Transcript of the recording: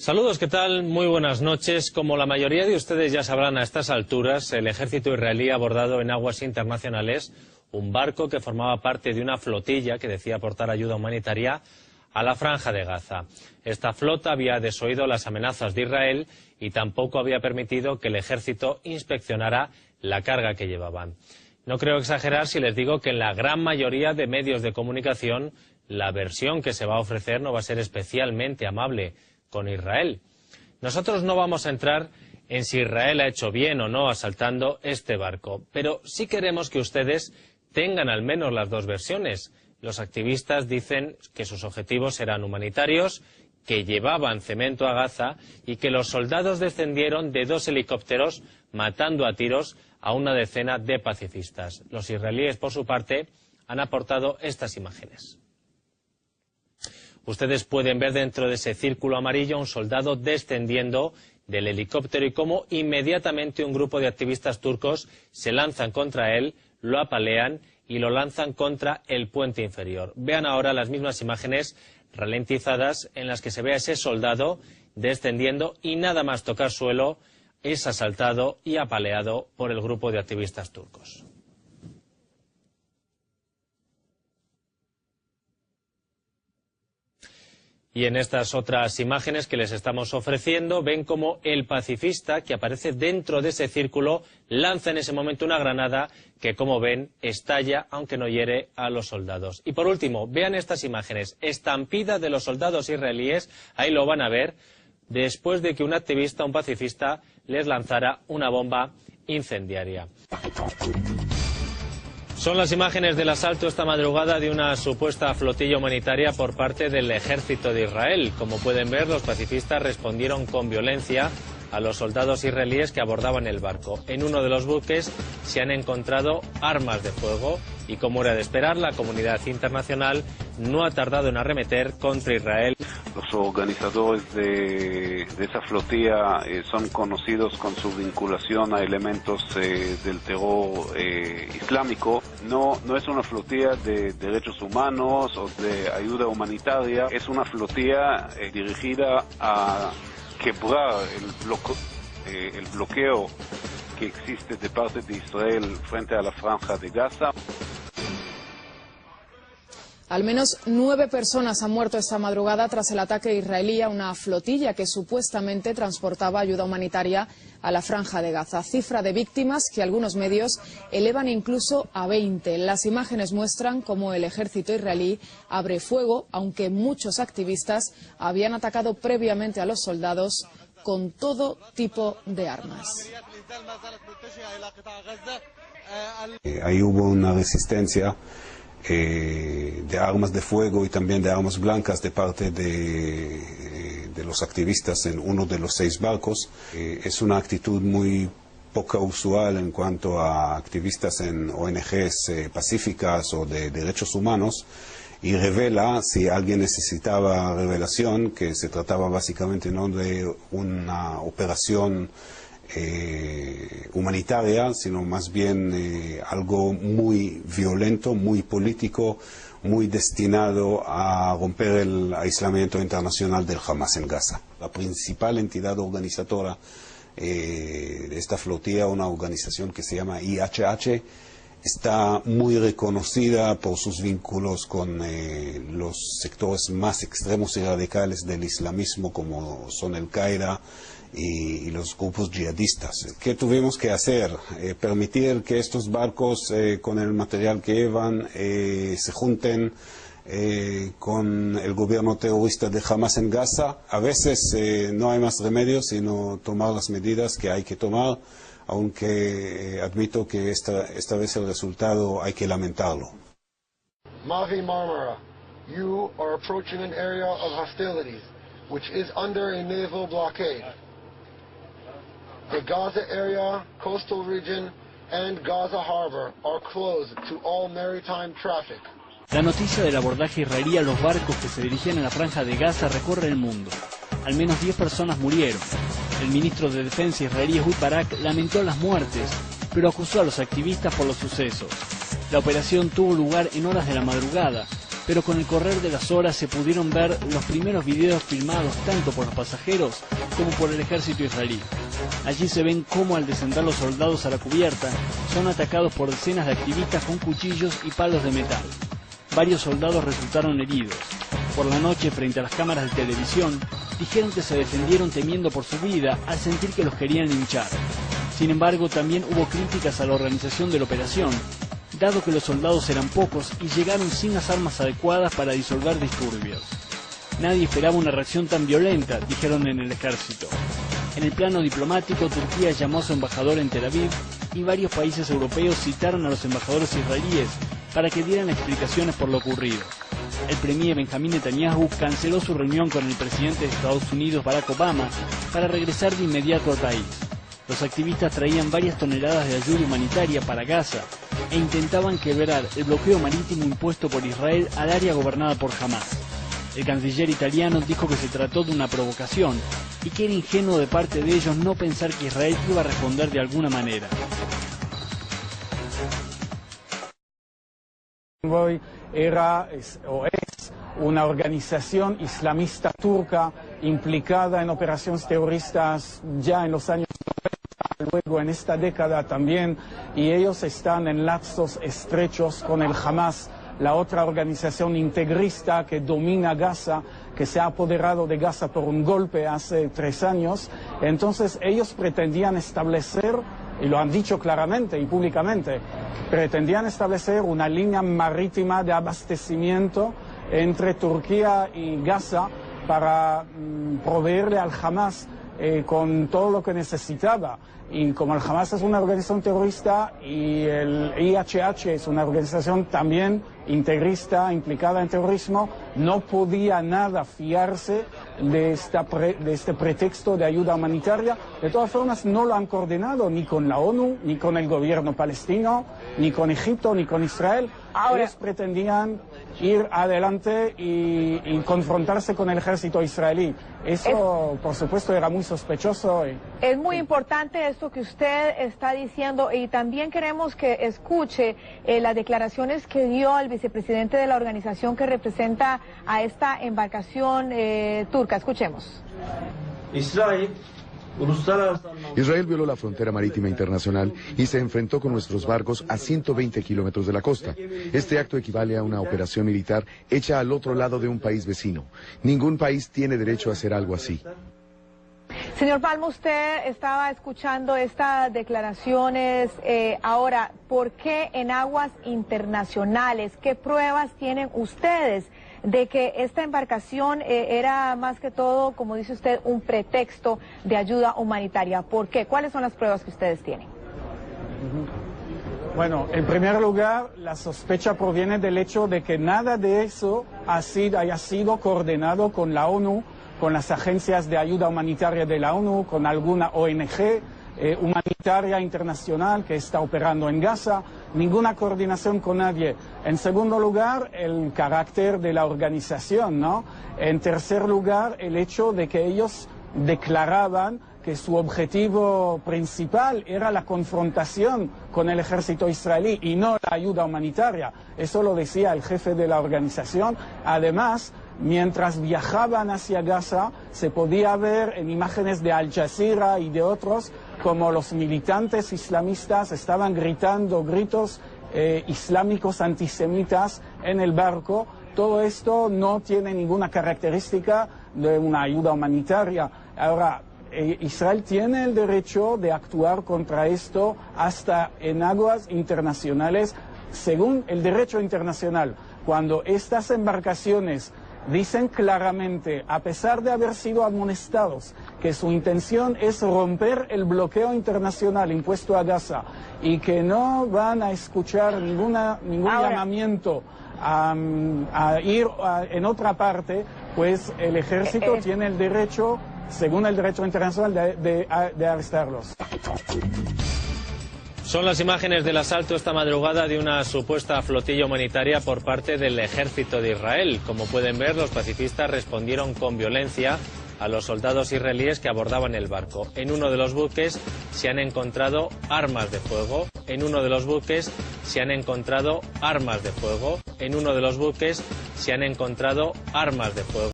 Saludos, ¿qué tal? Muy buenas noches. Como la mayoría de ustedes ya sabrán a estas alturas, el ejército israelí ha abordado en aguas internacionales un barco que formaba parte de una flotilla que decía aportar ayuda humanitaria a la Franja de Gaza. Esta flota había desoído las amenazas de Israel y tampoco había permitido que el ejército inspeccionara la carga que llevaban. No creo exagerar si les digo que en la gran mayoría de medios de comunicación la versión que se va a ofrecer no va a ser especialmente amable con Israel. Nosotros no vamos a entrar en si Israel ha hecho bien o no asaltando este barco, pero sí queremos que ustedes tengan al menos las dos versiones. Los activistas dicen que sus objetivos eran humanitarios, que llevaban cemento a Gaza y que los soldados descendieron de 2 helicópteros matando a tiros a una decena de pacifistas. Los israelíes, por su parte, han aportado estas imágenes. Ustedes pueden ver dentro de ese círculo amarillo a un soldado descendiendo del helicóptero y cómo inmediatamente un grupo de activistas turcos se lanzan contra él, lo apalean y lo lanzan contra el puente inferior. Vean ahora las mismas imágenes ralentizadas en las que se ve a ese soldado descendiendo y nada más tocar suelo es asaltado y apaleado por el grupo de activistas turcos. Y en estas otras imágenes que les estamos ofreciendo, ven como el pacifista que aparece dentro de ese círculo lanza en ese momento una granada que, como ven, estalla, aunque no hiere a los soldados. Y por último, vean estas imágenes, estampida de los soldados israelíes, ahí lo van a ver, después de que un activista, un pacifista, les lanzara una bomba incendiaria. Son las imágenes del asalto esta madrugada de una supuesta flotilla humanitaria por parte del ejército de Israel. Como pueden ver, los pacifistas respondieron con violencia a los soldados israelíes que abordaban el barco. En uno de los buques se han encontrado armas de fuego y, como era de esperar, la comunidad internacional no ha tardado en arremeter contra Israel. Los organizadores de esa flotilla son conocidos con su vinculación a elementos del terror islámico. No es una flotilla de derechos humanos o de ayuda humanitaria, es una flotilla dirigida a quebrar el bloqueo que existe de parte de Israel frente a la Franja de Gaza. Al menos 9 personas han muerto esta madrugada tras el ataque israelí a una flotilla que supuestamente transportaba ayuda humanitaria a la Franja de Gaza. Cifra de víctimas que algunos medios elevan incluso a 20. Las imágenes muestran cómo el ejército israelí abre fuego, aunque muchos activistas habían atacado previamente a los soldados con todo tipo de armas. Ahí hubo una resistencia de armas de fuego y también de armas blancas de parte de los activistas en uno de los 6 barcos. Es una actitud muy poco usual en cuanto a activistas en ONGs pacíficas o de derechos humanos, y revela, si alguien necesitaba revelación, que se trataba básicamente no de una operación humanitaria, sino más bien algo muy violento, muy político, muy destinado a romper el aislamiento internacional del Hamas en Gaza. La principal entidad organizadora de esta flotilla, una organización que se llama IHH, está muy reconocida por sus vínculos con los sectores más extremos y radicales del islamismo, como son el Qaeda y los grupos yihadistas. ¿Qué tuvimos que hacer? Permitir que estos barcos con el material que llevan se junten con el gobierno terrorista de Hamas en Gaza. A veces no hay más remedio sino tomar las medidas que hay que tomar, aunque admito que esta vez el resultado hay que lamentarlo. Mavi Marmara, you are approaching an area of hostilities, which is under a naval blockade. The Gaza area, coastal region, and Gaza Harbor are closed to all maritime traffic. La noticia del abordaje israelí a los barcos que se dirigían a la Franja de Gaza recorre el mundo. Al menos 10 personas murieron. El ministro de Defensa israelí Ehud Barak lamentó las muertes, pero acusó a los activistas por los sucesos. La operación tuvo lugar en horas de la madrugada pero con el correr de las horas se pudieron ver los primeros videos filmados tanto por los pasajeros como por el ejército israelí. Allí se ven cómo al descender los soldados a la cubierta son atacados por decenas de activistas con cuchillos y palos de metal. Varios soldados resultaron heridos. Por la noche, frente a las cámaras de televisión, dijeron que se defendieron temiendo por su vida al sentir que los querían linchar. Sin embargo, también hubo críticas a la organización de la operación, dado que los soldados eran pocos y llegaron sin las armas adecuadas para disolver disturbios. Nadie esperaba una reacción tan violenta, dijeron en el ejército. En el plano diplomático, Turquía llamó a su embajador en Tel Aviv y varios países europeos citaron a los embajadores israelíes para que dieran explicaciones por lo ocurrido. El premier Benjamín Netanyahu canceló su reunión con el presidente de Estados Unidos, Barack Obama, para regresar de inmediato al país. Los activistas traían varias toneladas de ayuda humanitaria para Gaza e intentaban quebrar el bloqueo marítimo impuesto por Israel al área gobernada por Hamas. El canciller italiano dijo que se trató de una provocación y que era ingenuo de parte de ellos no pensar que Israel iba a responder de alguna manera. Era o es una organización islamista turca implicada en operaciones terroristas ya en los años 90, luego en esta década también, y ellos están en lazos estrechos con el Hamas, la otra organización integrista que domina Gaza, que se ha apoderado de Gaza por un golpe hace 3 años. Entonces ellos pretendían establecer, y lo han dicho claramente y públicamente, pretendían establecer una línea marítima de abastecimiento entre Turquía y Gaza para proveerle al Hamas con todo lo que necesitaba. Y como el Hamas es una organización terrorista y el IHH es una organización también integrista, implicada en terrorismo, no podía nada fiarse de este pretexto de ayuda humanitaria. De todas formas, no lo han coordinado ni con la ONU, ni con el gobierno palestino, ni con Egipto, ni con Israel. Ellos pretendían ir adelante y confrontarse con el ejército israelí. Eso, por supuesto, era muy sospechoso. Es muy importante esto que usted está diciendo, y también queremos que escuche las declaraciones que dio el vicepresidente de la organización que representa a esta embarcación turca. Escuchemos. Israel violó la frontera marítima internacional y se enfrentó con nuestros barcos a 120 kilómetros de la costa. Este acto equivale a una operación militar hecha al otro lado de un país vecino. Ningún país tiene derecho a hacer algo así. Señor Palma, usted estaba escuchando estas declaraciones. Ahora, ¿por qué en aguas internacionales? ¿Qué pruebas tienen ustedes de que esta embarcación era más que todo, como dice usted, un pretexto de ayuda humanitaria? ¿Por qué? ¿Cuáles son las pruebas que ustedes tienen? Bueno, en primer lugar, la sospecha proviene del hecho de que nada de eso haya sido coordinado con la ONU, con las agencias de ayuda humanitaria de la ONU, con alguna ONG humanitaria internacional que está operando en Gaza, ninguna coordinación con nadie. En segundo lugar, el carácter de la organización, ¿no? En tercer lugar, el hecho de que ellos declaraban que su objetivo principal era la confrontación con el ejército israelí y no la ayuda humanitaria. Eso lo decía el jefe de la organización. Además, mientras viajaban hacia Gaza, se podía ver en imágenes de Al Jazeera y de otros como los militantes islamistas estaban gritando gritos islámicos antisemitas en el barco. Todo esto no tiene ninguna característica de una ayuda humanitaria. Ahora, Israel tiene el derecho de actuar contra esto hasta en aguas internacionales, según el derecho internacional. Cuando estas embarcaciones dicen claramente, a pesar de haber sido amonestados, que su intención es romper el bloqueo internacional impuesto a Gaza y que no van a escuchar ningún llamamiento a ir en otra parte, pues el ejército tiene el derecho, según el derecho internacional, de arrestarlos. Son las imágenes del asalto esta madrugada de una supuesta flotilla humanitaria por parte del ejército de Israel. Como pueden ver, los pacifistas respondieron con violencia a los soldados israelíes que abordaban el barco. En uno de los buques se han encontrado armas de fuego. En uno de los buques se han encontrado armas de fuego. En uno de los buques se han encontrado armas de fuego.